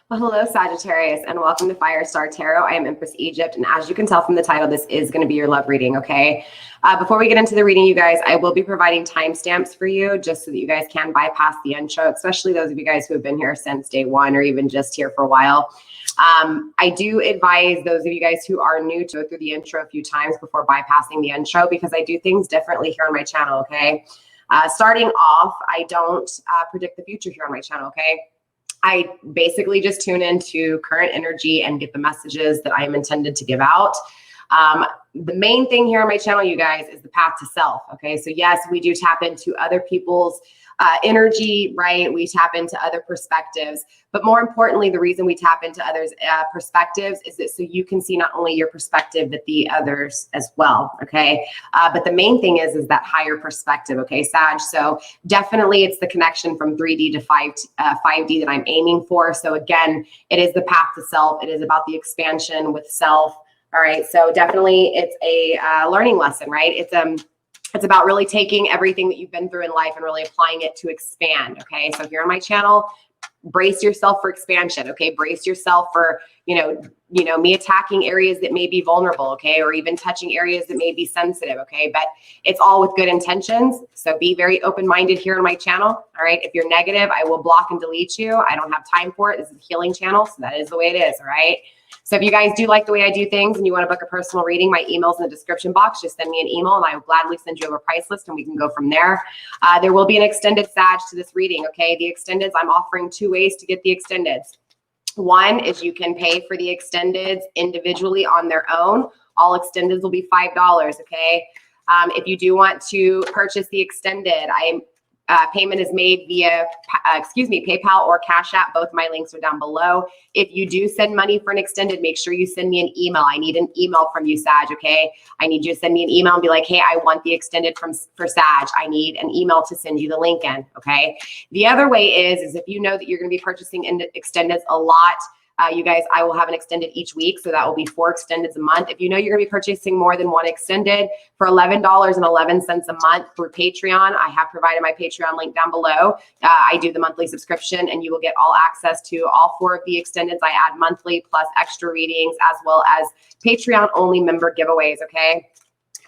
Well, hello, Sagittarius, and welcome to FireStarTarot. I am Empress Egypt, and as you can tell from the title, this is going to be your love reading, okay? Before we get into the reading, you guys, I will be providing timestamps for you just so that you guys can bypass the intro, especially those of you guys who have been here since day one or even just here for a while. I do advise those of you guys who are new to go through the intro a few times before bypassing the intro because I do things differently here on my channel, okay? Starting off, I don't predict the future here on my channel, okay? I basically just tune into current energy and get the messages that I am intended to give out. The main thing here on my channel, you guys, is the path to self. Okay, so yes, we do tap into other people's energy, right? We tap into other perspectives, but more importantly, the reason we tap into others' perspectives is that so you can see not only your perspective, but the others as well. Okay, but the main thing is that higher perspective. Okay, Sag. So definitely, it's the connection from 3D to 5D that I'm aiming for. So again, it is the path to self. It is about the expansion with self. All right, so definitely it's a learning lesson, right? It's about really taking everything that you've been through in life and really applying it to expand, okay? So here on my channel, brace yourself for expansion, okay? Brace yourself for, you know, me attacking areas that may be vulnerable, okay? Or even touching areas that may be sensitive, okay? But it's all with good intentions. So be very open-minded here on my channel, all right? If you're negative, I will block and delete you. I don't have time for it. This is a healing channel, so that is the way it is, all right? So if you guys do like the way I do things and you want to book a personal reading, my email's in the description box. Just send me an email and I will gladly send you over a price list and we can go from there. There will be an extended Sag to this reading, okay? The extendeds, I'm offering 2 ways to get the extendeds. One is you can pay for the extendeds individually on their own. All extendeds will be $5, okay? If you do want to purchase the extended, payment is made via, PayPal or Cash App. Both my links are down below. If you do send money for an extended, make sure you send me an email. I need an email from you, Sag, okay? I need you to send me an email and be like, hey, I want the extended for Sag. I need an email to send you the link in, okay? The other way is if you know that you're going to be purchasing extendeds a lot, you guys, I will have an extended each week. So that will be 4 extendeds a month. If you know you're going to be purchasing more than 1 extended for $11.11 a month through Patreon, I have provided my Patreon link down below. I do the monthly subscription and you will get all access to all 4 of the extendeds I add monthly plus extra readings as well as Patreon only member giveaways. Okay.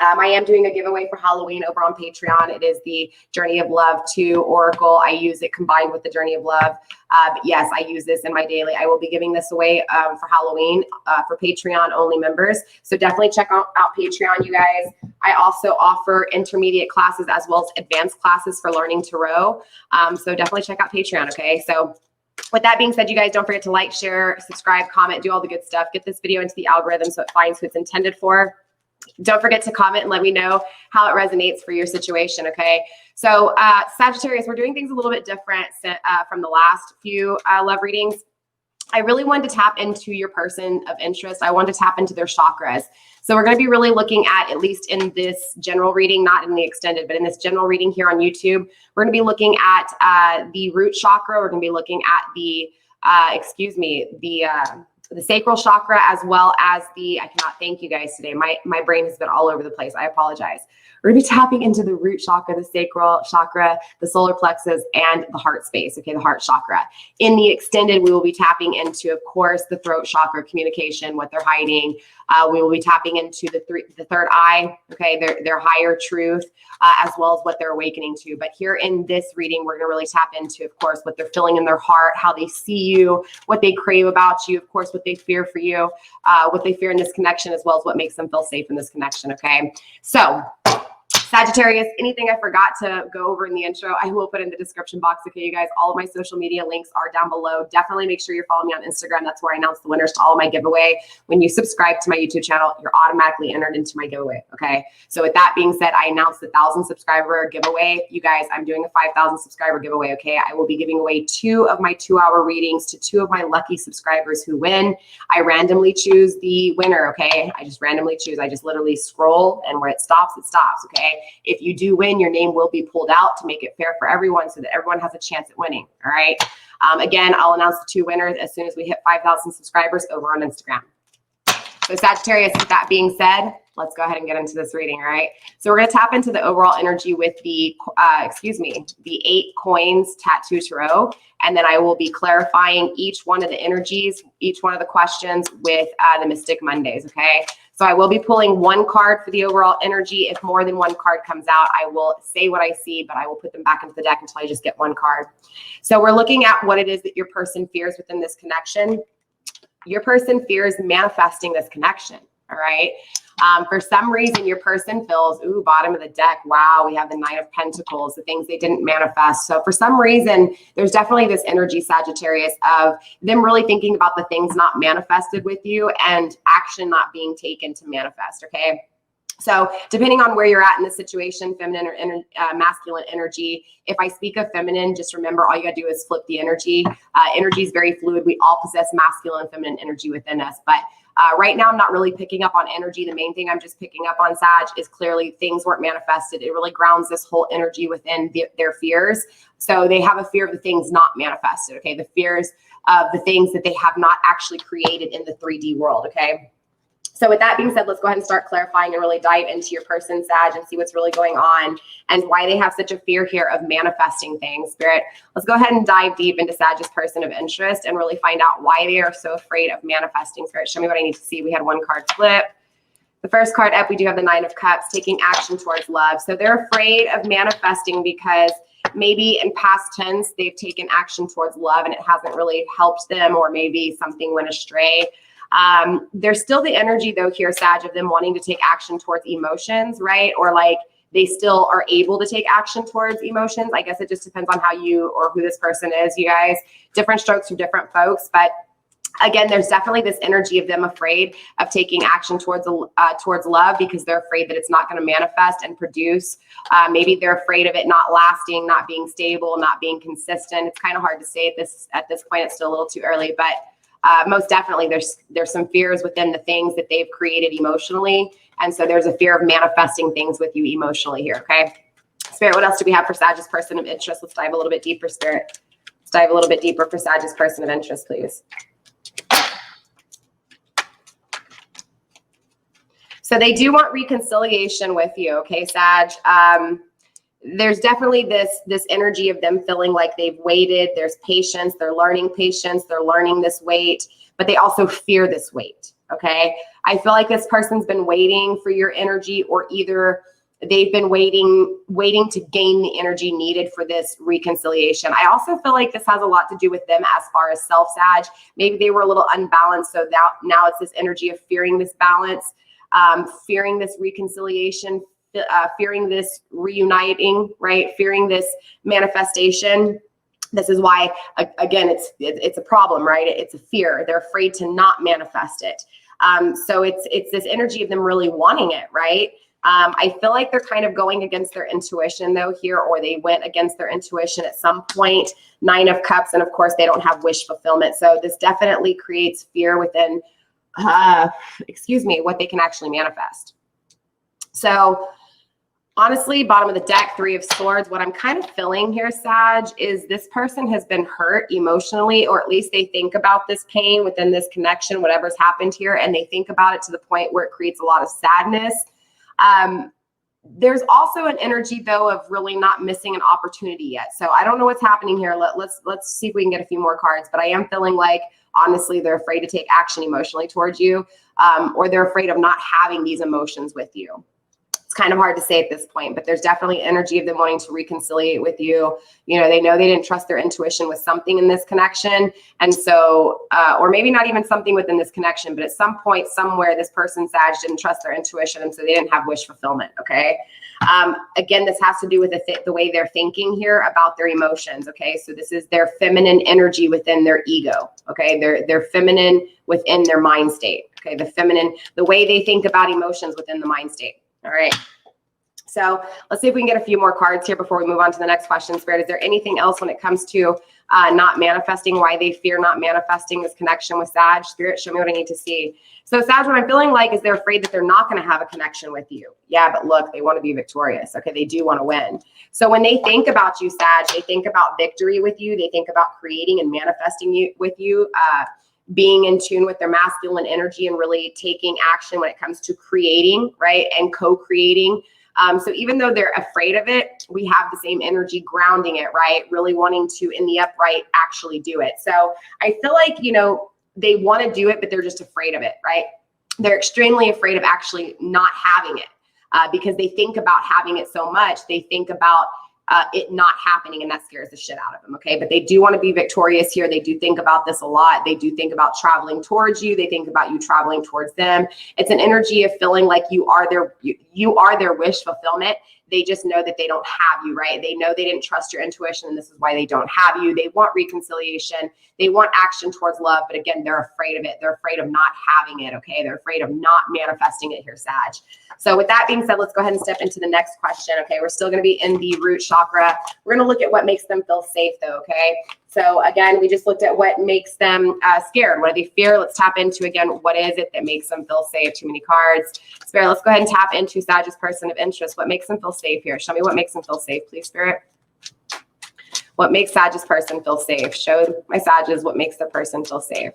I am doing a giveaway for Halloween over on Patreon. It is the Journey of Love 2 Oracle. I use it combined with the Journey of Love. But yes, I use this in my daily. I will be giving this away for Halloween for Patreon only members. So definitely check out Patreon, you guys. I also offer intermediate classes as well as advanced classes for learning tarot. So definitely check out Patreon, okay? So with that being said, you guys don't forget to like, share, subscribe, comment, do all the good stuff. Get this video into the algorithm so it finds who it's intended for. Don't forget to comment and let me know how it resonates for your situation, okay? So Sagittarius, we're doing things a little bit different from the last few love readings. I really wanted to tap into your person of interest. I wanted to tap into their chakras. So we're going to be really looking at least in this general reading, not in the extended, but in this general reading here on YouTube, we're going to be looking at the root chakra. We're going to be looking at the, the sacral chakra, as well as I cannot thank you guys today. My brain has been all over the place. I apologize. We're going to be tapping into the root chakra, the sacral chakra, the solar plexus, and the heart space, okay, the heart chakra. In the extended, we will be tapping into, of course, the throat chakra, communication, what they're hiding. We will be tapping into the third eye, okay, their higher truth, as well as what they're awakening to. But here in this reading, we're going to really tap into, of course, what they're feeling in their heart, how they see you, what they crave about you, of course, what they fear for you, what they fear in this connection, as well as what makes them feel safe in this connection, okay? So Sagittarius, anything I forgot to go over in the intro, I will put in the description box. Okay, you guys, all of my social media links are down below. Definitely make sure you're following me on Instagram. That's where I announce the winners to all of my giveaway. When you subscribe to my YouTube channel, you're automatically entered into my giveaway. Okay, so with that being said, I announced the 1,000 subscriber giveaway. You guys, I'm doing a 5,000 subscriber giveaway. Okay, I will be giving away 2 of my 2-hour readings to 2 of my lucky subscribers who win. I randomly choose the winner. Okay, I just randomly choose. I just literally scroll, and where it stops, it stops. Okay. If you do win, your name will be pulled out to make it fair for everyone so that everyone has a chance at winning. All right. Again, I'll announce the 2 winners as soon as we hit 5,000 subscribers over on Instagram. So Sagittarius, with that being said, let's go ahead and get into this reading, all right? So we're going to tap into the overall energy with the, the 8 Coins Tattoo Tarot. And then I will be clarifying each one of the energies, each one of the questions with the Mystic Mondays, okay? So I will be pulling 1 card for the overall energy. If more than 1 card comes out, I will say what I see, but I will put them back into the deck until I just get 1 card. So we're looking at what it is that your person fears within this connection. Your person fears manifesting this connection, all right? For some reason, your person feels, ooh, bottom of the deck, wow, we have the 9 of Pentacles, the things they didn't manifest. So for some reason, there's definitely this energy, Sagittarius, of them really thinking about the things not manifested with you and action not being taken to manifest, okay? So depending on where you're at in the situation, feminine or masculine energy, if I speak of feminine, just remember all you gotta do is flip the energy. Energy is very fluid. We all possess masculine and feminine energy within us, but right now, I'm not really picking up on energy. The main thing I'm just picking up on, Sag, is clearly things weren't manifested. It really grounds this whole energy within their fears. So they have a fear of the things not manifested, okay? The fears of the things that they have not actually created in the 3D world, okay? So with that being said, let's go ahead and start clarifying and really dive into your person, Sag, and see what's really going on and why they have such a fear here of manifesting things. Spirit, let's go ahead and dive deep into Sag's person of interest and really find out why they are so afraid of manifesting. Spirit, show me what I need to see. We had 1 card flip. The first card up, we do have the 9 of Cups, taking action towards love. So they're afraid of manifesting because maybe in past tense, they've taken action towards love and it hasn't really helped them, or maybe something went astray. There's still the energy though here, Sag, of them wanting to take action towards emotions, right? Or like they still are able to take action towards emotions. I guess it just depends on how you or who this person is, you guys. Different strokes for different folks, but again, there's definitely this energy of them afraid of taking action towards love because they're afraid that it's not going to manifest and produce. Maybe they're afraid of it not lasting, not being stable, not being consistent. It's kind of hard to say at this point. It's still a little too early, but most definitely there's some fears within the things that they've created emotionally. And so there's a fear of manifesting things with you emotionally here, okay? Spirit, what else do we have for Sag's person of interest? Let's dive a little bit deeper, Spirit. Let's dive a little bit deeper for Sag's person of interest, please. So they do want reconciliation with you, okay, Sag? There's definitely this energy of them feeling like they've waited. There's patience. They're learning patience. They're learning this wait, but they also fear this wait, okay? I feel like this person's been waiting for your energy, or either they've been waiting to gain the energy needed for this reconciliation. I also feel like this has a lot to do with them as far as self, Sag. Maybe they were a little unbalanced, so now it's this energy of fearing this balance, fearing this reconciliation, fearing this reuniting, right? Fearing this manifestation. This is why, again, it's a problem, right? It's a fear. They're afraid to not manifest it. So it's this energy of them really wanting it, right? I feel like they're kind of going against their intuition though here, or they went against their intuition at some point. 9 of Cups, and of course they don't have wish fulfillment. So this definitely creates fear within, what they can actually manifest. So honestly, bottom of the deck, 3 of Swords. What I'm kind of feeling here, Sag, is this person has been hurt emotionally, or at least they think about this pain within this connection, whatever's happened here, and they think about it to the point where it creates a lot of sadness. There's also an energy though of really not missing an opportunity yet. So I don't know what's happening here. Let's see if we can get a few more cards, but I am feeling like honestly they're afraid to take action emotionally towards you, or they're afraid of not having these emotions with you. It's kind of hard to say at this point, but there's definitely energy of them wanting to reconciliate with you. You know, they know they didn't trust their intuition with something in this connection. And so, or maybe not even something within this connection, but at some point somewhere, this person, Sag, didn't trust their intuition. And so they didn't have wish fulfillment. Okay. Again, this has to do with the way they're thinking here about their emotions. Okay. So this is their feminine energy within their ego. Okay. They're feminine within their mind state. Okay. The way they think about emotions within the mind state. All right. So let's see if we can get a few more cards here before we move on to the next question. Spirit, is there anything else when it comes to not manifesting, why they fear not manifesting this connection with Sag? Spirit, show me what I need to see. So Sag, what I'm feeling like is they're afraid that they're not going to have a connection with you. Yeah, but look, they want to be victorious. Okay, they do want to win. So when they think about you, Sag, they think about victory with you. They think about creating and manifesting with you. being in tune with their masculine energy and really taking action when it comes to creating, right? And co-creating. So even though they're afraid of it, we have the same energy grounding it, right? Really wanting to, in the upright, actually do it. So I feel like, you know, they want to do it, but they're just afraid of it, right? They're extremely afraid of actually not having it because they think about having it so much. They think about it not happening, and that scares the shit out of them. Okay. But they do want to be victorious here. They do think about this a lot. They do think about traveling towards you. They think about you traveling towards them. It's an energy of feeling like you are their wish fulfillment. They just know that they don't have you, right? They know they didn't trust your intuition, and this is why they don't have you. They want reconciliation. They want action towards love. But again, they're afraid of it. They're afraid of not having it, okay? They're afraid of not manifesting it here, Sag. So with that being said, let's go ahead and step into the next question, okay? We're still going to be in the root chakra. We're going to look at what makes them feel safe, though, okay? So again, we just looked at what makes them scared. What do they fear? Let's tap into, again, what is it that makes them feel safe? Too many cards. Spirit, let's go ahead and tap into Sag's person of interest. What makes them feel safe here? Show me what makes them feel safe, please, Spirit. What makes Sag's person feel safe? Show my Sages what makes the person feel safe.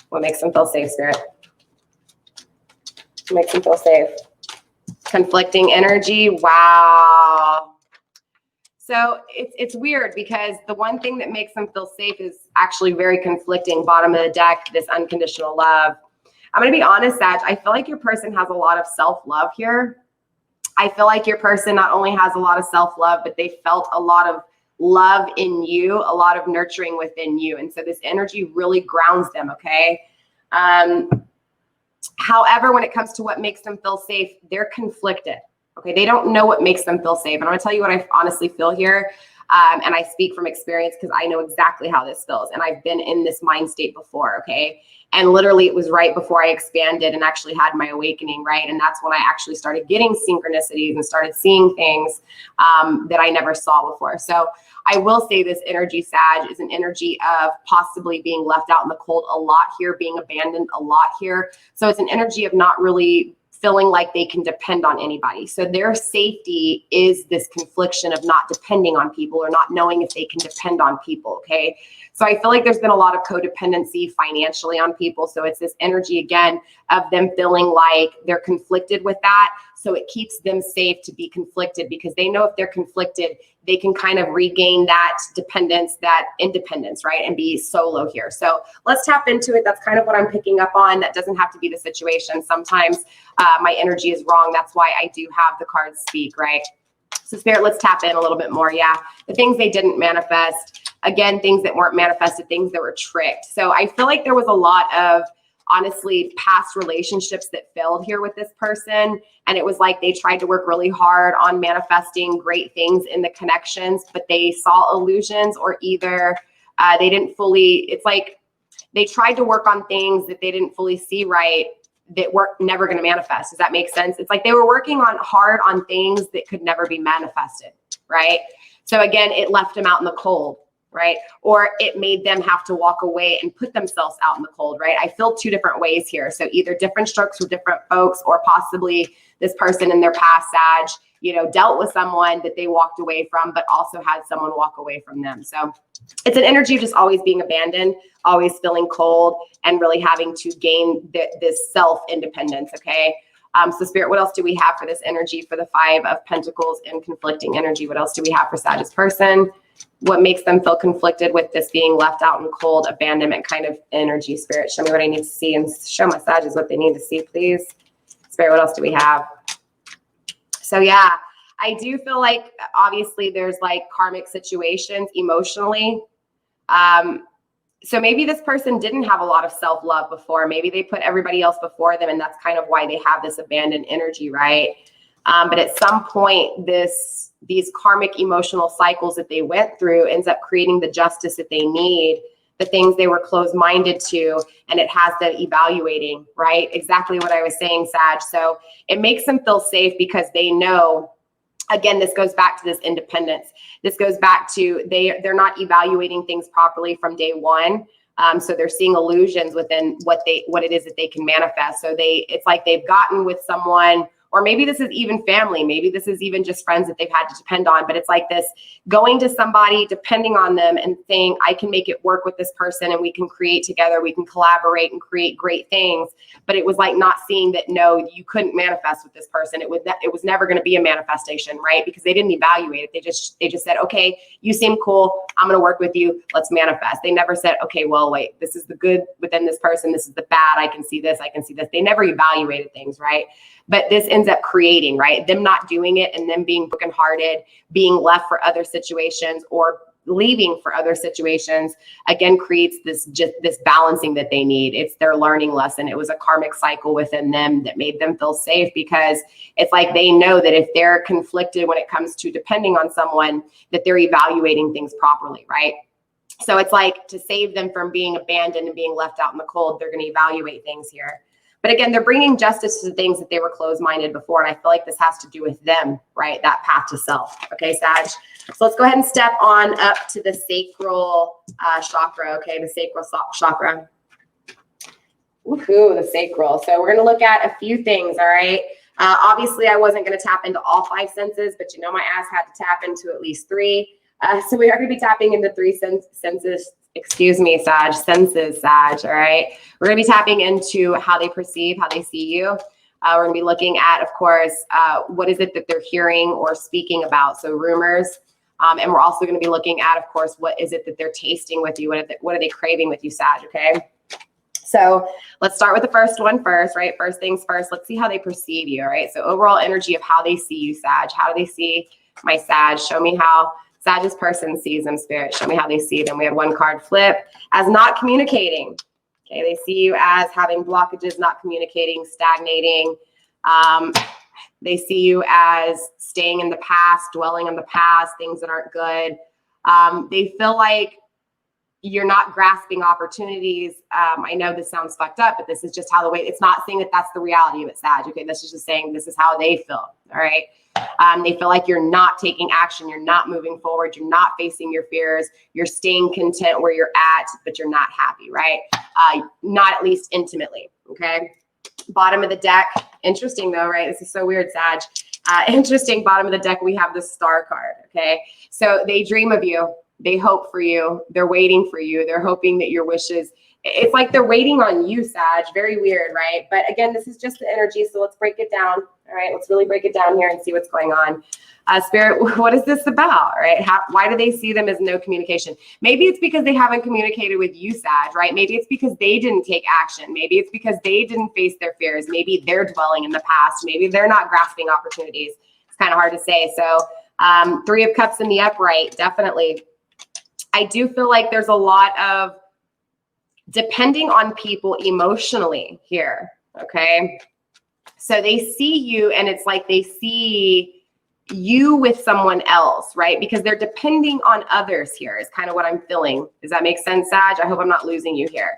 What makes them feel safe, Spirit? What makes them feel safe? Conflicting energy. Wow. So it's weird because the one thing that makes them feel safe is actually very conflicting. Bottom of the deck, this unconditional love. I'm going to be honest, Sag. I feel like your person has a lot of self-love here. I feel like your person not only has a lot of self-love, but they felt a lot of love in you, a lot of nurturing within you. And so this energy really grounds them, okay? However, when it comes to what makes them feel safe, they're conflicted. Okay, they don't know what makes them feel safe. And I'm going to tell you what I honestly feel here. And I speak from experience because I know exactly how this feels. And I've been in this mind state before, okay? And literally it was right before I expanded and actually had my awakening, right? And that's when I actually started getting synchronicities and started seeing things that I never saw before. So I will say this energy, Sag, is an energy of possibly being left out in the cold a lot here, being abandoned a lot here. So it's an energy of not really feeling like they can depend on anybody. So their safety is this confliction of not depending on people or not knowing if they can depend on people, okay? So I feel like there's been a lot of codependency financially on people. So it's this energy, again, of them feeling like they're conflicted with that. So it keeps them safe to be conflicted because they know if they're conflicted, they can kind of regain that dependence, that independence, right? And be solo here. So let's tap into it. That's kind of what I'm picking up on. That doesn't have to be the situation. Sometimes my energy is wrong. That's why I do have the cards speak, right? So Spirit, let's tap in a little bit more. Yeah, the things they didn't manifest. Again, things that weren't manifested, things that were tricked. So I feel like there was a lot of, honestly, past relationships that failed here with this person. And it was like they tried to work really hard on manifesting great things in the connections, but they saw illusions or either they didn't fully, it's like they tried to work on things that they didn't fully see right that were never going to manifest. Does that make sense? It's like they were working hard on things that could never be manifested, right? So again, it left them out in the cold, right? Or it made them have to walk away and put themselves out in the cold, right? I feel two different ways here. So either different strokes for different folks, or possibly this person in their past, Sag, you know, dealt with someone that they walked away from, but also had someone walk away from them. So it's an energy of just always being abandoned, always feeling cold, and really having to gain this self-independence, okay? So Spirit, what else do we have for this energy for the Five of Pentacles and conflicting energy? What else do we have for Sag's person? What makes them feel conflicted with this being left out in cold, abandonment kind of energy? Spirit, show me what I need to see and show my Sages what they need to see, please. Spirit, what else do we have? So yeah, I do feel like obviously there's like karmic situations emotionally. So maybe this person didn't have a lot of self-love before. Maybe they put everybody else before them, and that's kind of why they have this abandoned energy, right? But at some point, these karmic emotional cycles that they went through ends up creating the justice that they need, the things they were closed-minded to, and it has them evaluating, right? Exactly what I was saying, Sag. So it makes them feel safe because they know, again, this goes back to this independence. This goes back to they're not evaluating things properly from day one. So they're seeing illusions within what it is that they can manifest. So it's like they've gotten with someone, or maybe this is even family. Maybe this is even just friends that they've had to depend on, but it's like this going to somebody, depending on them and saying, I can make it work with this person and we can create together, we can collaborate and create great things. But it was like not seeing that, no, you couldn't manifest with this person. It was never going to be a manifestation, right? Because they didn't evaluate it. They just said, okay, you seem cool. I'm going to work with you. Let's manifest. They never said, okay, well, wait, this is the good within this person. This is the bad. I can see this. I can see this. They never evaluated things, right? But this ends up creating, right? Them not doing it and them being brokenhearted, being left for other situations or leaving for other situations, again, creates this balancing that they need. It's their learning lesson. It was a karmic cycle within them that made them feel safe, because it's like they know that if they're conflicted when it comes to depending on someone, that they're evaluating things properly, right? So it's like to save them from being abandoned and being left out in the cold, they're going to evaluate things here. But again, they're bringing justice to things that they were closed-minded before. And I feel like this has to do with them, right? That path to self. Okay, Sag. So let's go ahead and step on up to the sacral chakra. Okay, the sacral chakra. Woohoo, the sacral. So we're going to look at a few things, all right? Obviously, I wasn't going to tap into all 5 senses, but you know my ass had to tap into at least 3. So we are going to be tapping into 3 senses. Excuse me, Sag. Senses, Sag, all right? We're going to be tapping into how they perceive, how they see you. We're going to be looking at, of course, what is it that they're hearing or speaking about, so rumors. And we're also going to be looking at, of course, what is it that they're tasting with you? What are they craving with you, Sag, okay? So let's start with the first one first, right? First things first, let's see how they perceive you, all right? So overall energy of how they see you, Sag. How do they see my Sag? Show me how Sag's person sees them, Spirit. Show me how they see them. We had 1 card flip as not communicating. Okay, they see you as having blockages, not communicating, stagnating. They see you as staying in the past, dwelling on the past, things that aren't good. They feel like you're not grasping opportunities. I know this sounds fucked up, but this is just how the way, it's not saying that that's the reality of it, Sag. Okay, this is just saying this is how they feel, all right? They feel like you're not taking action. You're not moving forward. You're not facing your fears. You're staying content where you're at, but you're not happy, right? Not at least intimately, okay? Bottom of the deck. Interesting though, right? This is so weird, Sag. Interesting. Bottom of the deck, we have the Star card, okay? So they dream of you. They hope for you. They're waiting for you. They're hoping that your wishes, it's like they're waiting on you, Sag. Very weird, right? But again, this is just the energy. So let's break it down. All right, let's really break it down here and see what's going on. Spirit, what is this about, right? Why do they see them as no communication? Maybe it's because they haven't communicated with you, Sag, right? Maybe it's because they didn't take action. Maybe it's because they didn't face their fears. Maybe they're dwelling in the past. Maybe they're not grasping opportunities. It's kind of hard to say. So 3 of Cups in the upright, definitely. I do feel like there's a lot of depending on people emotionally here, okay? So they see you and it's like they see you with someone else, right? Because they're depending on others here is kind of what I'm feeling. Does that make sense, Sag? I hope I'm not losing you here.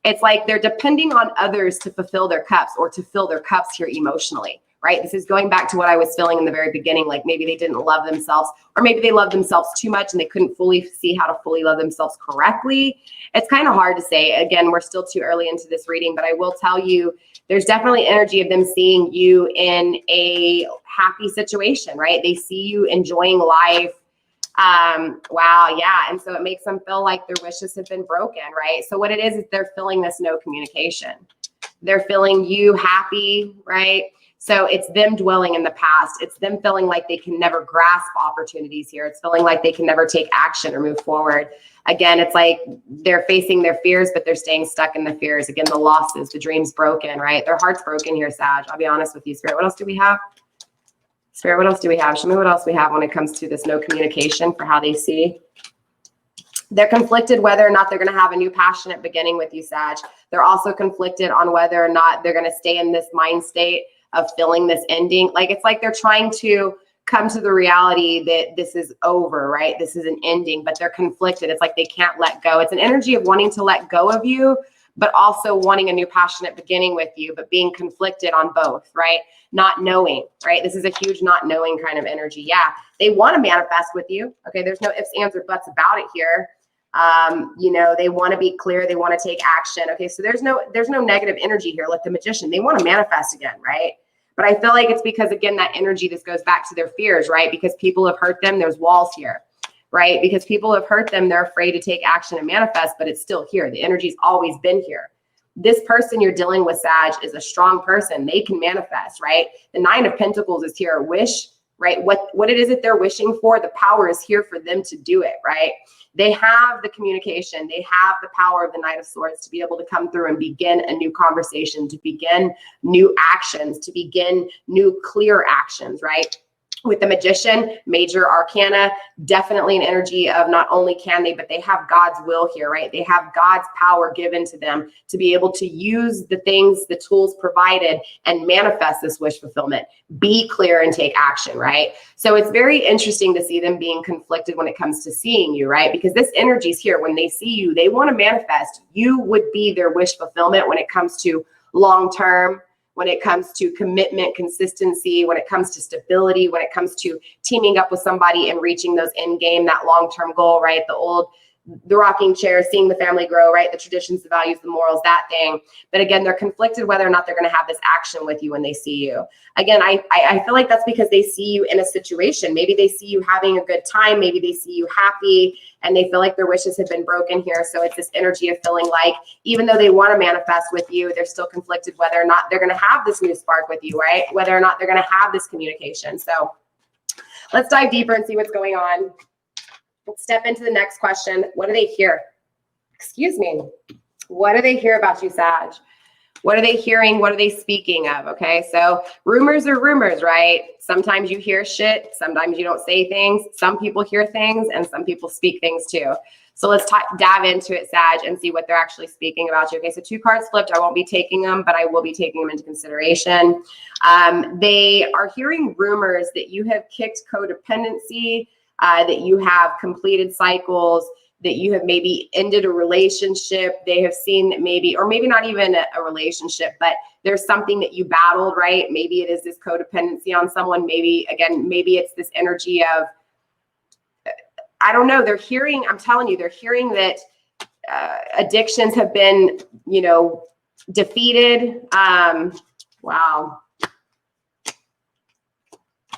It's like they're depending on others to fulfill their cups or to fill their cups here emotionally, right? This is going back to what I was feeling in the very beginning. Like maybe they didn't love themselves, or maybe they loved themselves too much and they couldn't fully see how to fully love themselves correctly. It's kind of hard to say. Again, we're still too early into this reading, but I will tell you, there's definitely energy of them seeing you in a happy situation, right? They see you enjoying life. Wow, yeah. And so it makes them feel like their wishes have been broken, right? So what it is they're feeling this no communication. They're feeling you happy, right? So it's them dwelling in the past. It's them feeling like they can never grasp opportunities here. It's feeling like they can never take action or move forward. Again, it's like they're facing their fears, but they're staying stuck in the fears. Again, the losses, the dreams broken, right? Their heart's broken here, Sag. I'll be honest with you, Spirit. What else do we have? Spirit, what else do we have? Show me what else we have when it comes to this no communication for how they see. They're conflicted whether or not they're going to have a new passionate beginning with you, Sag. They're also conflicted on whether or not they're going to stay in this mind state of feeling this ending. Like it's like they're trying to come to the reality that this is over, right? This is an ending, but they're conflicted. It's like they can't let go. It's an energy of wanting to let go of you, but also wanting a new passionate beginning with you, but being conflicted on both, right? Not knowing, right? This is a huge not knowing kind of energy. Yeah, they want to manifest with you. Okay, there's no ifs, ands, or buts about it here. You know, they want to be clear. They want to take action. Okay, so there's no negative energy here. Like the Magician, they want to manifest again, right? But I feel like it's because, again, that energy, this goes back to their fears, right? Because people have hurt them, there's walls here, right? Because people have hurt them, they're afraid to take action and manifest, but it's still here. The energy's always been here. This person you're dealing with, Sag, is a strong person. They can manifest, right? The Nine of Pentacles is here, a wish, right? What it is that they're wishing for, the power is here for them to do it, right? They have the communication. They have the power of the Knight of Swords to be able to come through and begin a new conversation, to begin new actions, to begin new clear actions, right? With the Magician, major arcana, definitely an energy of not only can they, but they have God's will here, right? They have God's power given to them to be able to use the things, the tools provided, and manifest this wish fulfillment. Be clear and take action, right? So it's very interesting to see them being conflicted when it comes to seeing you, right? Because this energy is here. When they see you, they want to manifest. You would be their wish fulfillment when it comes to long-term, when it comes to commitment, consistency, when it comes to stability, when it comes to teaming up with somebody and reaching those end game, that long-term goal, right? The rocking chair, seeing the family grow, right? The traditions, the values, the morals, that thing. But again, they're conflicted whether or not they're going to have this action with you when they see you. Again, I feel like that's because they see you in a situation. Maybe they see you having a good time. Maybe they see you happy and they feel like their wishes have been broken here. So it's this energy of feeling like even though they want to manifest with you, they're still conflicted whether or not they're going to have this new spark with you, right? Whether or not they're going to have this communication. So let's dive deeper and see what's going on. Let's step into the next question. What do they hear? Excuse me. What do they hear about you, Sag? What are they hearing? What are they speaking of? Okay, so rumors are rumors, right? Sometimes you hear shit. Sometimes you don't say things. Some people hear things and some people speak things too. So let's dive into it, Sag, and see what they're actually speaking about you. Okay, so 2 cards flipped. I won't be taking them, but I will be taking them into consideration. They are hearing rumors that you have kicked codependency, that you have completed cycles, that you have maybe ended a relationship. They have seen that maybe, or maybe not even a relationship, but there's something that you battled, right? Maybe it is this codependency on someone. Maybe, again, maybe it's this energy of, I don't know. They're hearing, I'm telling you, they're hearing that addictions have been, defeated. Wow.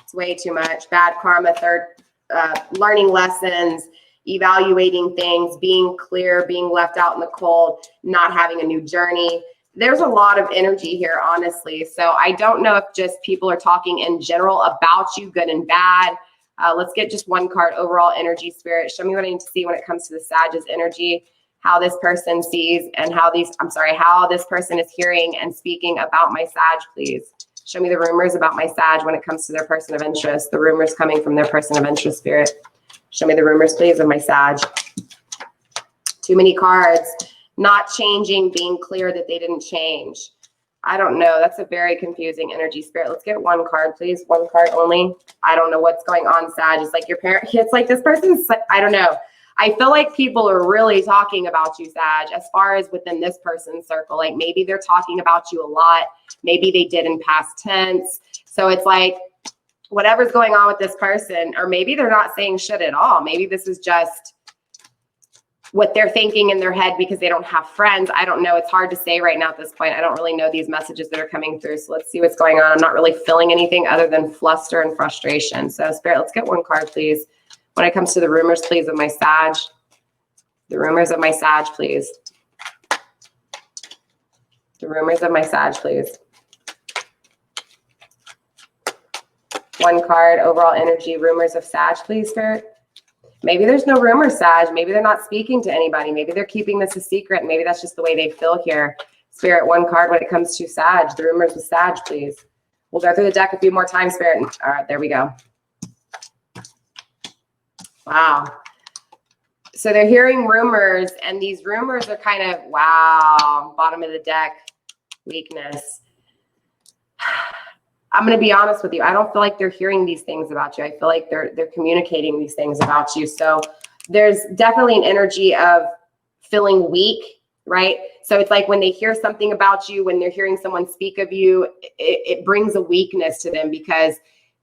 It's way too much. Bad karma, learning lessons, evaluating things, being clear, being left out in the cold, not having a new journey. There's a lot of energy here, honestly. So I don't know if just people are talking in general about you, good and bad. Let's get just one card, overall energy, spirit. Show me what I need to see when it comes to the Sag's energy, how this person sees and how this person is hearing and speaking about my Sag, please. Show me the rumors about my Sag when it comes to their person of interest, the rumors coming from their person of interest, spirit. Show me the rumors, please, of my Sag. Too many cards. Not changing, being clear that they didn't change. I don't know. That's a very confusing energy, spirit. Let's get one card, please. One card only. I don't know what's going on, Sag. It's like your parent. It's like this person's, I don't know. I feel like people are really talking about you, Sag, as far as within this person's circle. Like maybe they're talking about you a lot. Maybe they did in past tense. So it's like whatever's going on with this person, or maybe they're not saying shit at all. Maybe this is just what they're thinking in their head because they don't have friends. I don't know. It's hard to say right now at this point. I don't really know these messages that are coming through. So let's see what's going on. I'm not really feeling anything other than fluster and frustration. So spirit, let's get one card, please. When it comes to the rumors, please, of my Sag. The rumors of my Sag, please. The rumors of my Sag, please. One card, overall energy, rumors of Sag, please, spirit. Maybe there's no rumors, Sag. Maybe they're not speaking to anybody. Maybe they're keeping this a secret. Maybe that's just the way they feel here. Spirit, one card when it comes to Sag. The rumors of Sag, please. We'll go through the deck a few more times, spirit. All right, there we go. Wow. So they're hearing rumors, and these rumors are kind of, wow, bottom of the deck, weakness. I'm going to be honest with you. I don't feel like they're hearing these things about you. I feel like they're communicating these things about you. So there's definitely an energy of feeling weak, right? So it's like when they hear something about you, when they're hearing someone speak of you, it brings a weakness to them because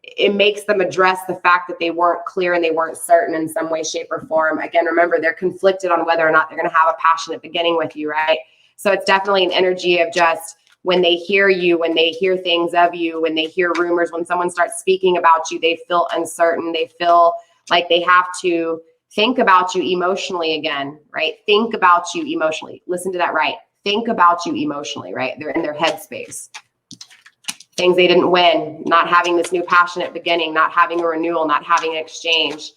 it makes them address the fact that they weren't clear and they weren't certain in some way, shape, or form. Again, remember, they're conflicted on whether or not they're going to have a passionate beginning with you, right? So it's definitely an energy of just when they hear you, when they hear things of you, when they hear rumors, when someone starts speaking about you, they feel uncertain. They feel like they have to think about you emotionally again, right? Think about you emotionally. Listen to that, right? Think about you emotionally, right? They're in their headspace. Things they didn't win, not having this new passionate beginning, not having a renewal, not having an exchange,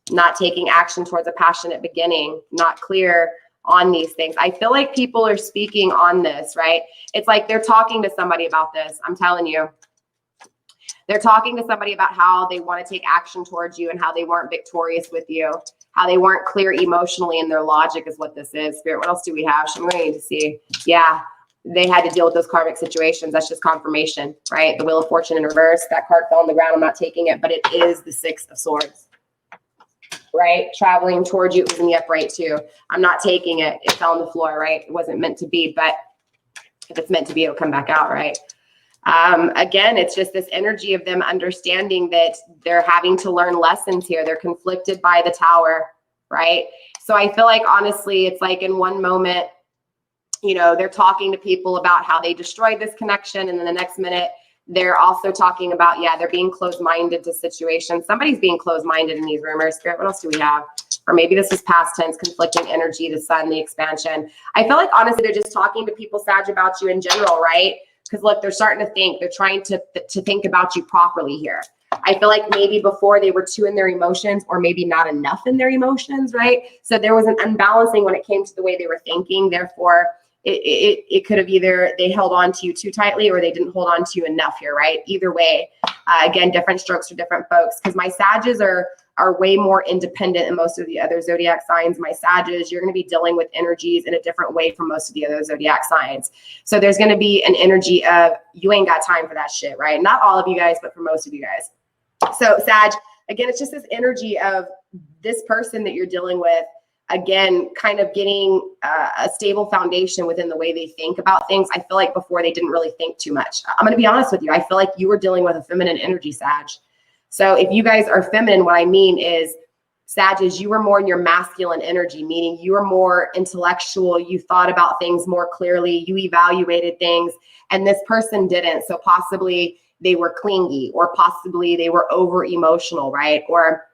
not taking action towards a passionate beginning, not clear on these things. I feel like people are speaking on this, right? It's like they're talking to somebody about this. I'm telling you. They're talking to somebody about how they want to take action towards you and how they weren't victorious with you, how they weren't clear emotionally in their logic is what this is. Spirit, what else do we have? I'm going to need to see. Yeah, they had to deal with those karmic situations. That's just confirmation, right? The Wheel of Fortune in reverse. That card fell on the ground. I'm not taking it, but it is the Six of Swords. Right? Traveling towards you. It was in the upright too. I'm not taking it. It fell on the floor, right? It wasn't meant to be, but if it's meant to be, it'll come back out, right? Again, it's just this energy of them understanding that they're having to learn lessons here. They're conflicted by the Tower, right? So I feel like, honestly, it's like in one moment, you know, they're talking to people about how they destroyed this connection. And then the next minute, they're also talking about, yeah, they're being closed-minded to situations. Somebody's being closed-minded in these rumors. Spirit, what else do we have? Or maybe this is past tense, conflicting energy, the sun, the expansion. I feel like, honestly, they're just talking to people, Sag, about you in general, right? Because look, they're starting to think, they're trying to think about you properly here. I feel like maybe before they were too in their emotions, or maybe not enough in their emotions, right? So there was an unbalancing when it came to the way they were thinking. Therefore, it could have either they held on to you too tightly or they didn't hold on to you enough here, right? Either way, again, different strokes for different folks. Because my Sages are way more independent than most of the other zodiac signs. My Sages, you're going to be dealing with energies in a different way from most of the other zodiac signs. So there's going to be an energy of you ain't got time for that shit, right? Not all of you guys, but for most of you guys. So Sag, again, it's just this energy of this person that you're dealing with, again, kind of getting a stable foundation within the way they think about things. I feel like before they didn't really think too much. I'm going to be honest with you. I feel like you were dealing with a feminine energy, Sag. So if you guys are feminine, what I mean is, Sag, is you were more in your masculine energy, meaning you were more intellectual. You thought about things more clearly. You evaluated things, and this person didn't. So possibly they were clingy, or possibly they were over emotional, right? Or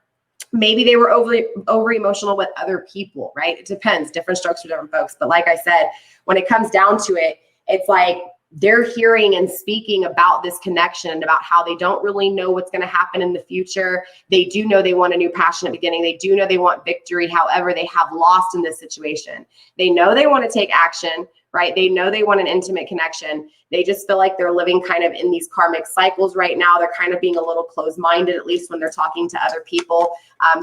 maybe they were over emotional with other people, right? It depends, different strokes for different folks. But like I said, when it comes down to it, it's like they're hearing and speaking about this connection and about how they don't really know what's going to happen in the future. They do know they want a new passionate beginning. They do know they want victory. However, they have lost in this situation. They know they want to take action, right? They know they want an intimate connection. They just feel like they're living kind of in these karmic cycles right now. They're kind of being a little closed-minded, at least when they're talking to other people.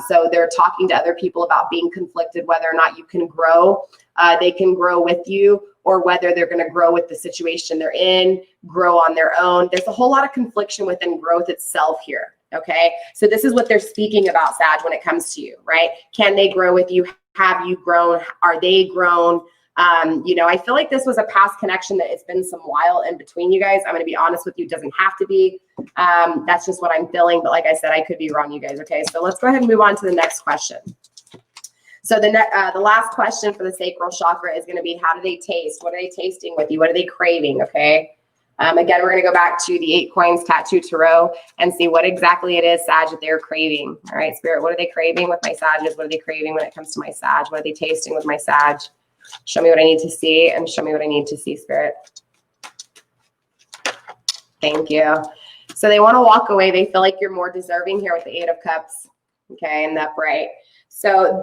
So they're talking to other people about being conflicted, whether or not you can grow. They can grow with you, or whether they're going to grow with the situation they're in, grow on their own. There's a whole lot of confliction within growth itself here, okay? So this is what they're speaking about, Sag, when it comes to you, right? Can they grow with you? Have you grown? Are they grown? You know, I feel like this was a past connection that it's been some while in between you guys. I'm going to be honest with you, it doesn't have to be. That's just what I'm feeling. But like I said, I could be wrong, you guys, okay? So let's go ahead and move on to the next question. So the last question for the sacral chakra is going to be, how do they taste? What are they tasting with you? What are they craving? Okay. Again, we're going to go back to the 8 Coins Tattoo Tarot and see what exactly it is, Sag, that they're craving. All right, Spirit, what are they craving with my Sages? What are they craving when it comes to my Sag? What are they tasting with my Sag? Show me what I need to see, and show me what I need to see, Spirit. Thank you. So they want to walk away. They feel like you're more deserving here with the 8 of Cups. Okay, and the upright. So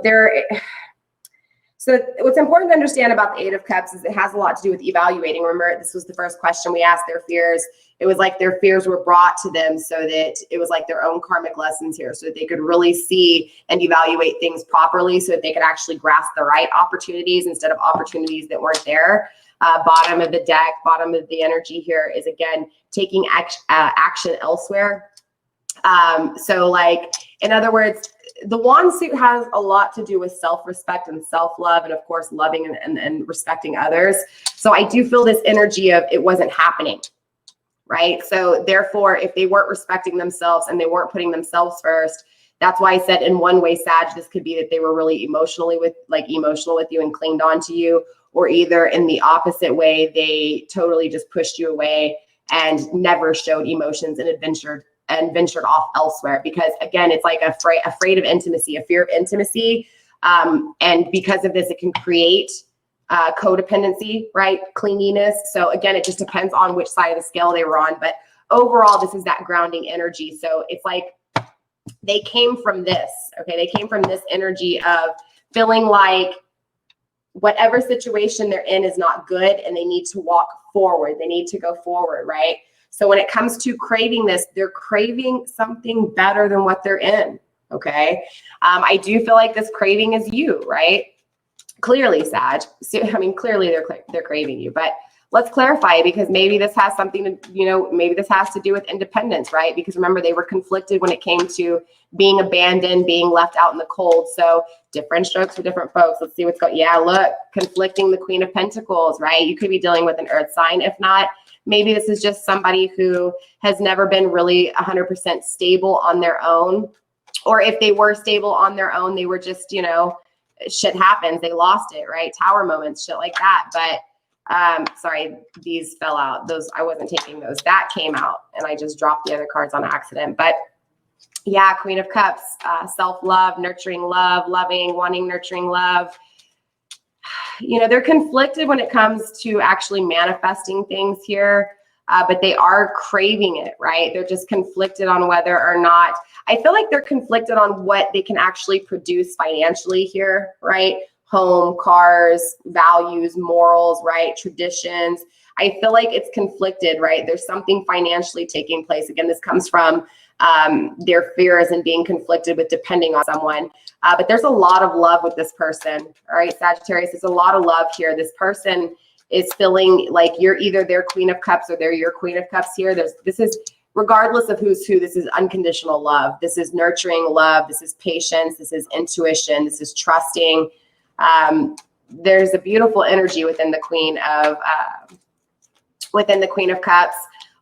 what's important to understand about the 8 of Cups is it has a lot to do with evaluating. Remember, this was the first question we asked, their fears. It was like their fears were brought to them so that it was like their own karmic lessons here, so that they could really see and evaluate things properly, so that they could actually grasp the right opportunities instead of opportunities that weren't there. Bottom of the deck, bottom of the energy here is, again, taking action elsewhere. So like, in other words, the wand suit has a lot to do with self-respect and self-love, and of course, loving and respecting others. So I do feel this energy of it wasn't happening, right? So therefore, if they weren't respecting themselves and they weren't putting themselves first, that's why I said in one way, Sag, this could be that they were really emotional with you and clinged on to you, or either in the opposite way, they totally just pushed you away and never showed emotions and ventured off elsewhere. Because again, it's like afraid of intimacy, a fear of intimacy. And because of this, it can create codependency, right? Clinginess. So again, it just depends on which side of the scale they were on. But overall, this is that grounding energy. So it's like they came from this, okay? They came from this energy of feeling like whatever situation they're in is not good and they need to walk forward. They need to go forward, right? So when it comes to craving this, they're craving something better than what they're in, okay? I do feel like this craving is you, right? Clearly, Sag. So, I mean, clearly they're craving you, but let's clarify, because maybe this has something to, maybe this has to do with independence, right? Because remember, they were conflicted when it came to being abandoned, being left out in the cold. So different strokes for different folks. Let's see what's going. Yeah, look, conflicting the Queen of Pentacles, right? You could be dealing with an earth sign. If not, maybe this is just somebody who has never been really 100% stable on their own. Or if they were stable on their own, they were just, shit happens. They lost it, right? Tower moments, shit like that. But sorry, these fell out. Those, I wasn't taking those. That came out and I just dropped the other cards on accident. But yeah, Queen of Cups, self-love, nurturing love, loving, wanting, nurturing love. They're conflicted when it comes to actually manifesting things here, but they are craving it, right? They're just conflicted on whether or not, I feel like they're conflicted on what they can actually produce financially here, right? Home, cars, values, morals, right? Traditions. I feel like it's conflicted, right? There's something financially taking place. Again, this comes from their fears and being conflicted with depending on someone. But there's a lot of love with this person. All right, Sagittarius, there's a lot of love here. This person is feeling like you're either their Queen of Cups or they're your Queen of Cups here. This is, regardless of who's who, this is unconditional love. This is nurturing love. This is patience. This is intuition. This is trusting. There's a beautiful energy within the Queen of Cups.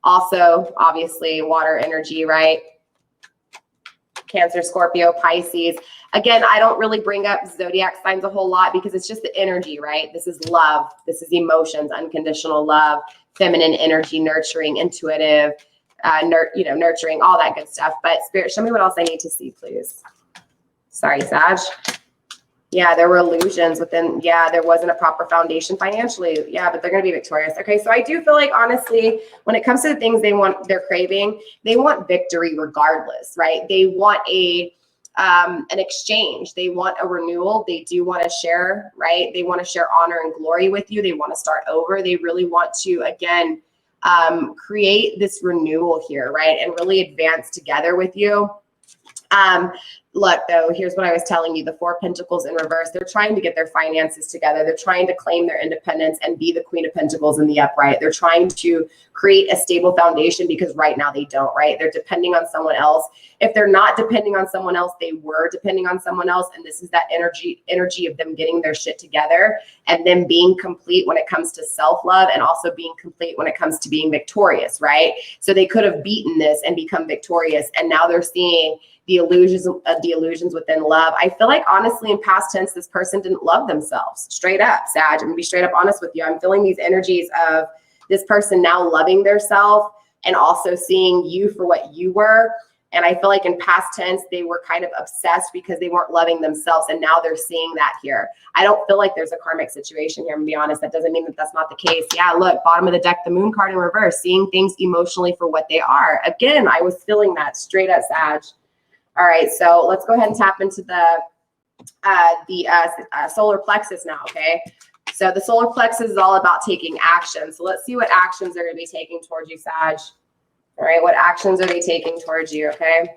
Also, obviously, water energy, right? Cancer, Scorpio, Pisces. Again, I don't really bring up zodiac signs a whole lot because it's just the energy, right? This is love. This is emotions, unconditional love, feminine energy, nurturing, intuitive, nurturing, all that good stuff. But Spirit, show me what else I need to see, please. Sorry, Sag. Yeah, there were illusions within. Yeah, there wasn't a proper foundation financially. Yeah, but they're going to be victorious. Okay, so I do feel like, honestly, when it comes to the things they're craving, they want victory regardless, right? They want an exchange. They want a renewal. They do want to share, right? They want to share honor and glory with you. They want to start over. They really want to, again, create this renewal here, right? And really advance together with you. Look, though, here's what I was telling you, the Four of Pentacles in reverse. They're trying to get their finances together. They're trying to claim their independence and be the Queen of Pentacles in the upright. They're trying to create a stable foundation because right now they don't, right? They're depending on someone else. If they're not depending on someone else, they were depending on someone else. And this is that energy of them getting their shit together and them being complete when it comes to self-love and also being complete when it comes to being victorious, right? So they could have beaten this and become victorious. And now they're seeing the illusions within love. I feel like, honestly, in past tense, this person didn't love themselves. Straight up, Sag. I'm gonna be straight up honest with you. I'm feeling these energies of this person now loving their self and also seeing you for what you were. And I feel like in past tense, they were kind of obsessed because they weren't loving themselves. And now they're seeing that here. I don't feel like there's a karmic situation here, I'm gonna be honest. That doesn't mean that that's not the case. Yeah, look, bottom of the deck, the Moon card in reverse, seeing things emotionally for what they are. Again, I was feeling that straight up, Sag. All right, so let's go ahead and tap into the solar plexus now, okay? So the solar plexus is all about taking action. So let's see what actions they're going to be taking towards you, Sag. All right, what actions are they taking towards you, okay?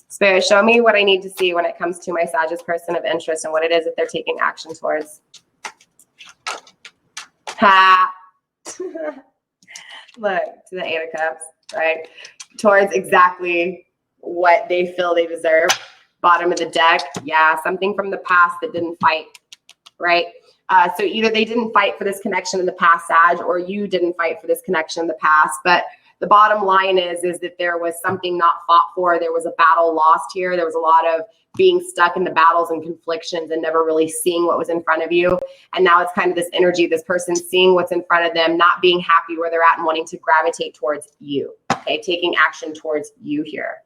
Spirit, show me what I need to see when it comes to my Sag's person of interest and what it is that they're taking action towards. Ha! Look, to the Eight of Cups, right? Towards exactly what they feel they deserve. Bottom of the deck, yeah, something from the past that didn't fight, right? So either they didn't fight for this connection in the past, Sag, or you didn't fight for this connection in the past. But the bottom line is that there was something not fought for. There was a battle lost here. There was a lot of being stuck in the battles and conflictions and never really seeing what was in front of you. And now it's kind of this energy, this person seeing what's in front of them, not being happy where they're at and wanting to gravitate towards you. Okay, taking action towards you here.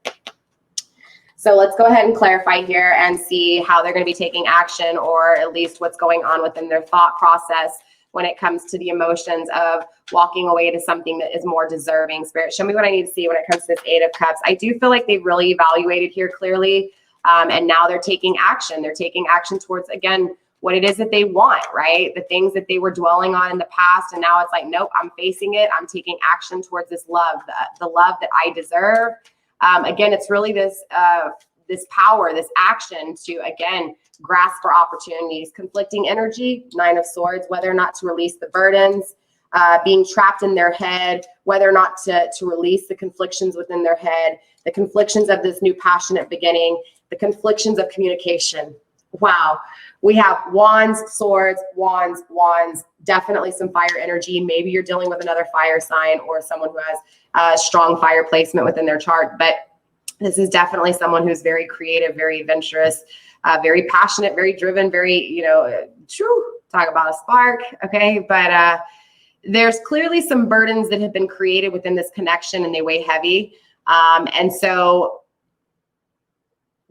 So let's go ahead and clarify here and see how they're going to be taking action, or at least what's going on within their thought process when it comes to the emotions of walking away to something that is more deserving. Spirit, show me what I need to see when it comes to this Eight of Cups. I do feel like they've really evaluated here clearly, and now they're taking action. They're taking action towards, again, what it is that they want, right? The things that they were dwelling on in the past, and now it's like, nope, I'm facing it. I'm taking action towards this love, the love that I deserve. Again, it's really this power, this action to, again, grasp for opportunities. Conflicting energy, Nine of Swords, whether or not to release the burdens, being trapped in their head, whether or not to release the conflictions within their head, the conflictions of this new passionate beginning, the conflictions of communication. Wow. We have Wands, Swords, Wands, Wands, definitely some fire energy. Maybe you're dealing with another fire sign or someone who has a strong fire placement within their chart, but this is definitely someone who's very creative, very adventurous, very passionate, very driven, very, talk about a spark. Okay. But there's clearly some burdens that have been created within this connection and they weigh heavy. And so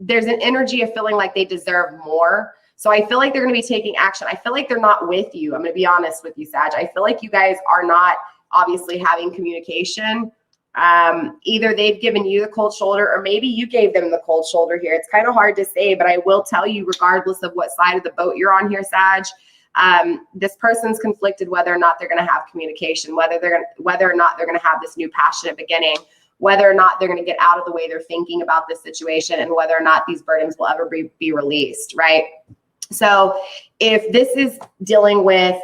there's an energy of feeling like they deserve more. So I feel like they're going to be taking action. I feel like they're not with you. I'm going to be honest with you, Sag. I feel like you guys are not obviously having communication. Either they've given you the cold shoulder or maybe you gave them the cold shoulder here. It's kind of hard to say, but I will tell you, regardless of what side of the boat you're on here, Sag, this person's conflicted whether or not they're going to have communication, whether or not they're going to have this new passionate beginning, whether or not they're going to get out of the way they're thinking about this situation, and whether or not these burdens will ever be released, right? So if this is dealing with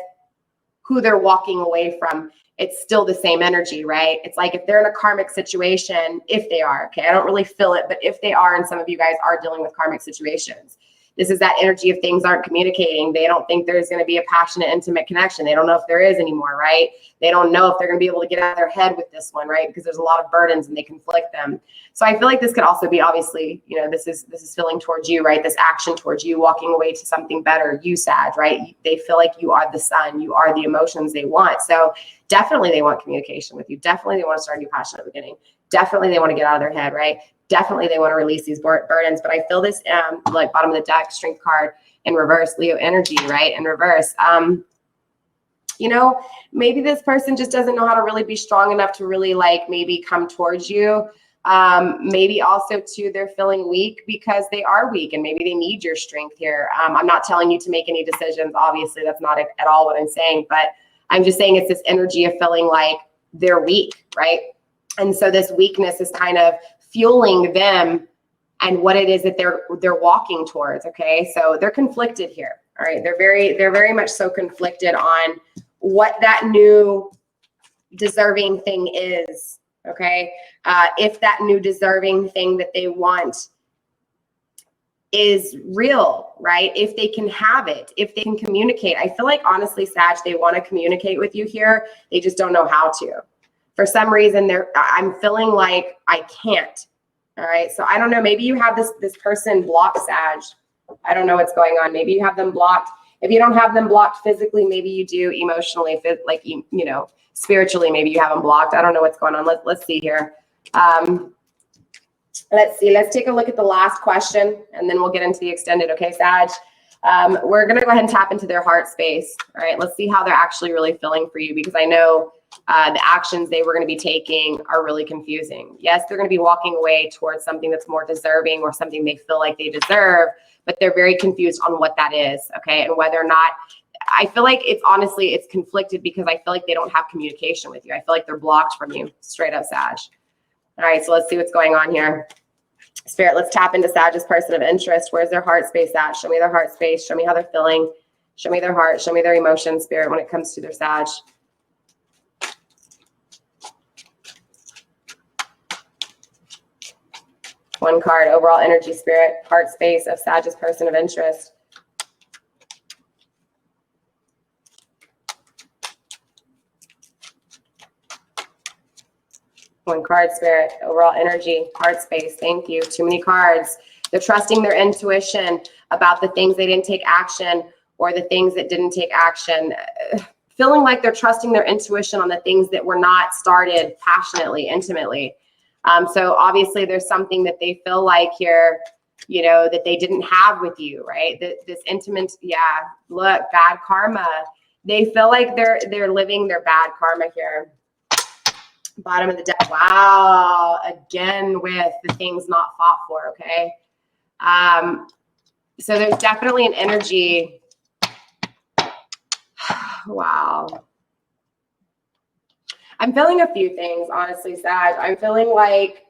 who they're walking away from, it's still the same energy, right? It's like if they're in a karmic situation, if they are, okay, I don't really feel it, but if they are, and some of you guys are dealing with karmic situations, this is that energy of things aren't communicating. They don't think there's going to be a passionate, intimate connection. They don't know if there is anymore, right? They don't know if they're going to be able to get out of their head with this one, right? Because there's a lot of burdens and they conflict them. So I feel like this could also be, obviously, this is feeling towards you, right? This action towards you, walking away to something better, you, Sag, right? They feel like you are the sun, you are the emotions they want. So definitely they want communication with you. Definitely they want to start a new passionate beginning. Definitely they want to get out of their head, right? Definitely they want to release these burdens. But I feel this like bottom of the deck, Strength card in reverse, Leo energy, right? In reverse. Maybe this person just doesn't know how to really be strong enough to really maybe come towards you. Maybe also too, they're feeling weak because they are weak and maybe they need your strength here. I'm not telling you to make any decisions. Obviously, that's not at all what I'm saying, but I'm just saying it's this energy of feeling like they're weak, right? And so this weakness is kind of fueling them and what it is that they're walking towards. Okay. So they're conflicted here. All right. They're very much so conflicted on what that new deserving thing is. Okay. If that new deserving thing that they want is real, right? If they can have it, if they can communicate. I feel like honestly, Sag, they want to communicate with you here. They just don't know how to. For some reason, I'm feeling like I can't. All right. So I don't know. Maybe you have this person blocked, Sag. I don't know what's going on. Maybe you have them blocked. If you don't have them blocked physically, maybe you do emotionally, spiritually, maybe you have them blocked. I don't know what's going on. Let's see here. Let's see. Let's take a look at the last question and then we'll get into the extended. Okay, Sag. We're going to go ahead and tap into their heart space. All right. Let's see how they're actually really feeling for you, because I know the actions they were going to be taking are really confusing. Yes, they're going to be walking away towards something that's more deserving or something they feel like they deserve, but they're very confused on what that is. Okay. And whether or not, I feel like it's conflicted because I feel like they don't have communication with you. I feel like they're blocked from you, straight up, Sag. All right. So let's see what's going on here. Spirit, let's tap into Sag's person of interest. Where's their heart space at? Show me their heart space. Show me how they're feeling. Show me their heart. Show me their emotions, Spirit, when it comes to their Sag. One card, overall energy, Spirit, heart space of Sag's person of interest. One card, Spirit. Overall energy, heart space. Thank you. Too many cards. They're trusting their intuition about the things they didn't take action or the things that didn't take action. Feeling like they're trusting their intuition on the things that were not started passionately, intimately. So obviously there's something that they feel like here, you know, that they didn't have with you, right? This intimate, yeah, look, bad karma. They feel like they're living their bad karma here. Bottom of the deck. Wow. Again, with the things not fought for, okay? So there's definitely an energy. Wow. I'm feeling a few things, honestly, Sag. I'm feeling like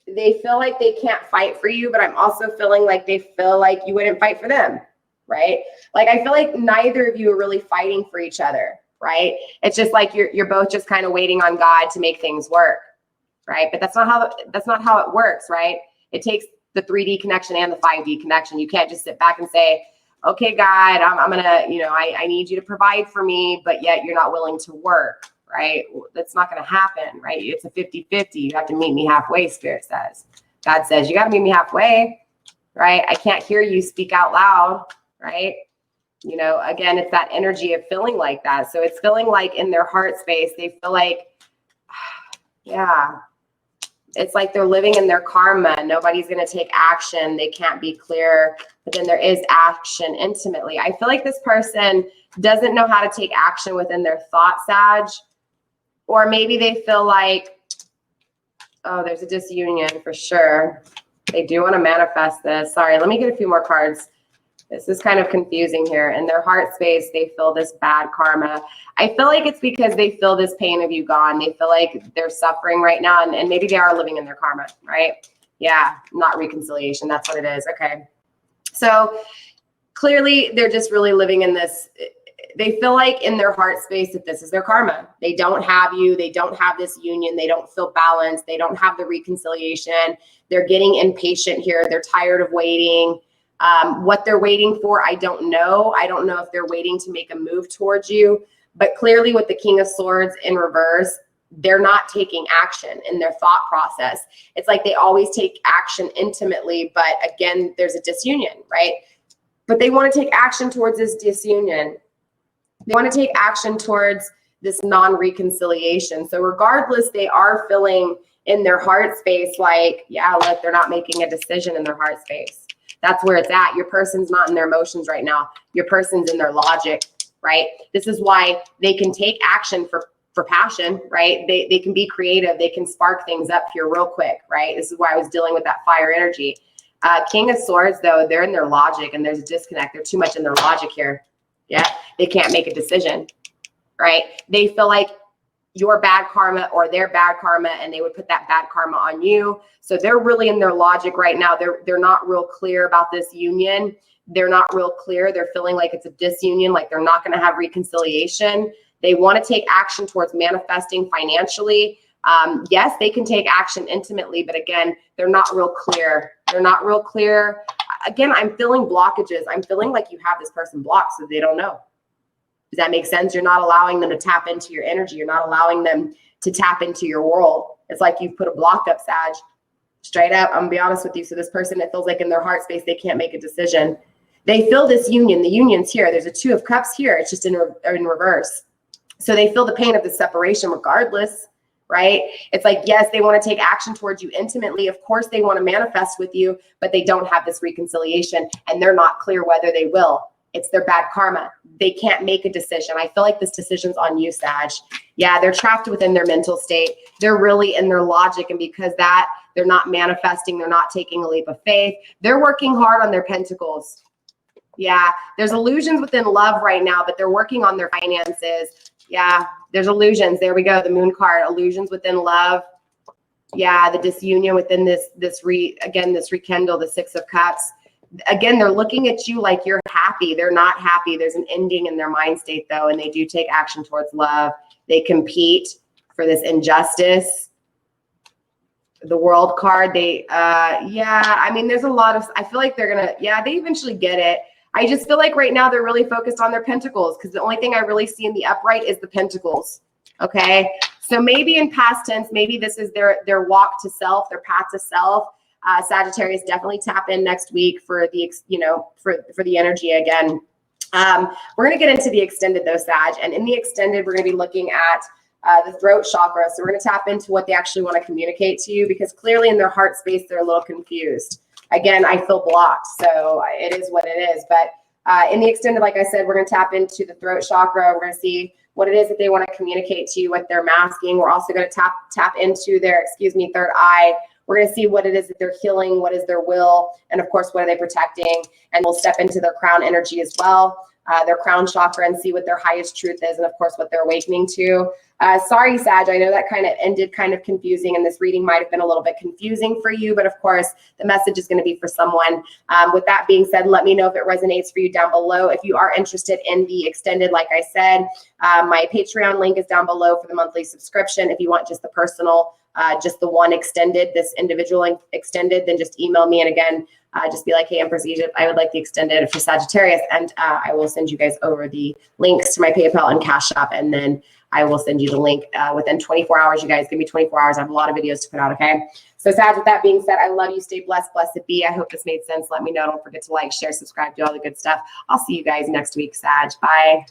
they feel like they can't fight for you, but I'm also feeling like they feel like you wouldn't fight for them, right? Like, I feel like neither of you are really fighting for each other, right? It's just like you're both just kind of waiting on God to make things work, right? But that's not how it works, right? It takes the 3D connection and the 5D connection. You can't just sit back and say, okay, God, I'm gonna, you know, I need you to provide for me, but yet you're not willing to work, right? That's not gonna happen, right? It's a 50-50. You have to meet me halfway, Spirit says. God says, you gotta meet me halfway, right? I can't hear you speak out loud, right? You know, again, it's that energy of feeling like that. So it's feeling like in their heart space, they feel like, yeah, it's like they're living in their karma. Nobody's going to take action. They can't be clear, but then there is action intimately. I feel like this person doesn't know how to take action within their thought, Sag, or maybe they feel like, oh, there's a disunion for sure. They do want to manifest this. Sorry, let me get a few more cards. This is kind of confusing here. In their heart space, they feel this bad karma. I feel like it's because they feel this pain of you gone. They feel like they're suffering right now, and maybe they are living in their karma, right? Yeah, not reconciliation. That's what it is. Okay. So clearly they're just really living in this. They feel like in their heart space that this is their karma. They don't have you. They don't have this union. They don't feel balanced. They don't have the reconciliation. They're getting impatient here. They're tired of waiting. What they're waiting for, I don't know. I don't know if they're waiting to make a move towards you, but clearly with the King of Swords in reverse, they're not taking action in their thought process. It's like they always take action intimately, but again, there's a disunion, right? But they want to take action towards this disunion. They want to take action towards this non-reconciliation. So regardless, they are feeling in their heart space like, yeah, look, they're not making a decision in their heart space. That's where it's at. Your person's not in their emotions right now. Your person's in their logic, right? This is why they can take action for passion, right? They can be creative. They can spark things up here real quick, right? This is why I was dealing with that fire energy. King of Swords, though, they're in their logic and there's a disconnect. They're too much in their logic here. Yeah, they can't make a decision, right? They feel like your bad karma or their bad karma, and they would put that bad karma on you. So they're really in their logic right now. They're not real clear about this union. They're not real clear. They're feeling like it's a disunion, like they're not going to have reconciliation. They want to take action towards manifesting financially. Yes, they can take action intimately, but again, they're not real clear. They're not real clear. Again, I'm feeling blockages. I'm feeling like you have this person blocked so they don't know. Does that make sense? You're not allowing them to tap into your energy. You're not allowing them to tap into your world. It's like you've put a block up, Sag. Straight up, I'm gonna be honest with you. So this person, it feels like in their heart space, they can't make a decision. They feel this union. The union's here. There's a 2 of Cups here. It's just in reverse. So they feel the pain of the separation regardless, right? It's like, yes, they want to take action towards you intimately. Of course, they want to manifest with you, but they don't have this reconciliation and they're not clear whether they will. It's their bad karma. They can't make a decision. I feel like this decision's on you, Sag. Yeah, they're trapped within their mental state. They're really in their logic. And because that, they're not manifesting. They're not taking a leap of faith. They're working hard on their pentacles. Yeah, there's illusions within love right now, but they're working on their finances. Yeah, there's illusions. There we go. The Moon card, illusions within love. Yeah, the disunion within this rekindle, the 6 of Cups. Again, they're looking at you like you're happy. They're not happy. There's an ending in their mind state, though, and they do take action towards love. They compete for this injustice. The World card, I mean, there's a lot of, I feel like they're going to, they eventually get it. I just feel like right now they're really focused on their pentacles because the only thing I really see in the upright is the pentacles. Okay. So maybe in past tense, maybe this is their walk to self, their path to self. Sagittarius, definitely tap in next week for the, for the energy again. We're going to get into the extended though, Sag. And in the extended, we're going to be looking at the throat chakra. So we're going to tap into what they actually want to communicate to you, because clearly in their heart space, they're a little confused. Again, I feel blocked. So it is what it is. But in the extended, like I said, we're going to tap into the throat chakra. We're going to see what it is that they want to communicate to you, what they're masking. We're also going to tap into their, third eye. We're going to see what it is that they're healing, what is their will, and of course, what are they protecting? And we'll step into their crown energy as well, their crown chakra, and see what their highest truth is, and of course, what they're awakening to. Sorry, Sag, I know that kind of ended kind of confusing, and this reading might have been a little bit confusing for you, but of course, the message is going to be for someone. With that being said, let me know if it resonates for you down below. If you are interested in the extended, like I said, my Patreon link is down below for the monthly subscription. If you want just the personal, just the one extended, this individual extended, then just email me. And again, just be like, hey, Empress Egypt, I would like the extended for Sagittarius. And I will send you guys over the links to my PayPal and Cash App. And then I will send you the link within 24 hours. You guys give me 24 hours. I have a lot of videos to put out, okay? So Sag, with that being said, I love you. Stay blessed, blessed be. I hope this made sense. Let me know. Don't forget to like, share, subscribe, do all the good stuff. I'll see you guys next week, Sag. Bye.